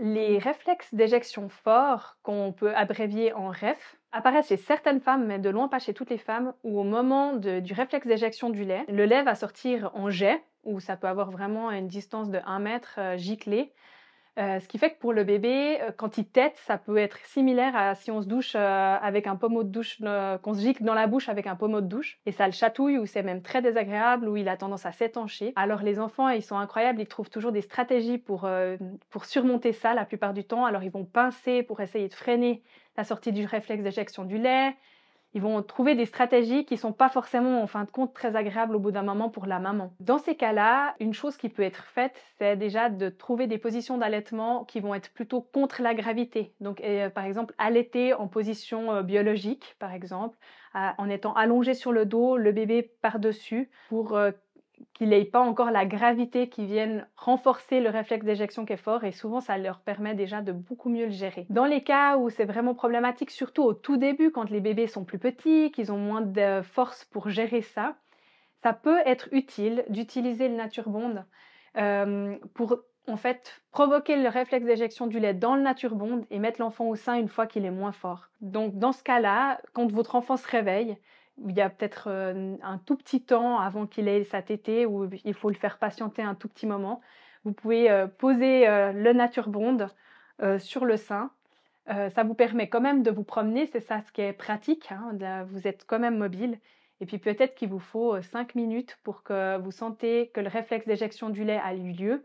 Les réflexes d'éjection forts, qu'on peut abrévier en REF, apparaissent chez certaines femmes, mais de loin pas chez toutes les femmes, où au moment du réflexe d'éjection du lait, le lait va sortir en jet, où ça peut avoir vraiment une distance de 1 mètre giclée. Ce qui fait que pour le bébé, quand il tète, ça peut être similaire à si on se douche avec un pommeau de douche, qu'on se gicle dans la bouche avec un pommeau de douche, et ça le chatouille ou c'est même très désagréable, ou il a tendance à s'étancher. Alors les enfants, ils sont incroyables, ils trouvent toujours des stratégies pour surmonter ça la plupart du temps. Alors ils vont pincer pour essayer de freiner la sortie du réflexe d'éjection du lait. Ils vont trouver des stratégies qui sont pas forcément, en fin de compte, très agréables au bout d'un moment pour la maman. Dans ces cas-là, une chose qui peut être faite, c'est déjà de trouver des positions d'allaitement qui vont être plutôt contre la gravité. Donc, par exemple, allaiter en position biologique, par exemple, en étant allongé sur le dos, le bébé par-dessus, pour qu'il n'ait pas encore la gravité qui vienne renforcer le réflexe d'éjection qui est fort, et souvent ça leur permet déjà de beaucoup mieux le gérer. Dans les cas où c'est vraiment problématique, surtout au tout début, quand les bébés sont plus petits, qu'ils ont moins de force pour gérer ça, ça peut être utile d'utiliser le Nature Bond pour en fait provoquer le réflexe d'éjection du lait dans le Nature Bond et mettre l'enfant au sein une fois qu'il est moins fort. Donc dans ce cas-là, quand votre enfant se réveille, il y a peut-être un tout petit temps avant qu'il ait sa tétée, où il faut le faire patienter un tout petit moment. Vous pouvez poser le Nature Bond sur le sein. Ça vous permet quand même de vous promener, c'est ça ce qui est pratique, hein, vous êtes quand même mobile. Et puis peut-être qu'il vous faut 5 minutes pour que vous sentez que le réflexe d'éjection du lait a eu lieu.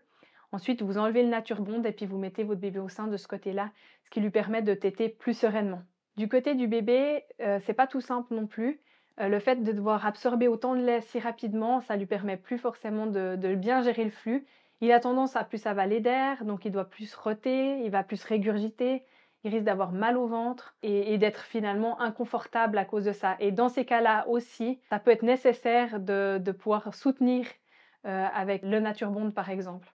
Ensuite, vous enlevez le Nature Bond et puis vous mettez votre bébé au sein de ce côté-là, ce qui lui permet de téter plus sereinement. Du côté du bébé, c'est pas tout simple non plus. Le fait de devoir absorber autant de lait si rapidement, ça lui permet plus forcément de bien gérer le flux. Il a tendance à plus avaler d'air, donc il doit plus rôter, il va plus régurgiter, il risque d'avoir mal au ventre et d'être finalement inconfortable à cause de ça. Et dans ces cas-là aussi, ça peut être nécessaire de pouvoir soutenir avec le Nature Bond par exemple.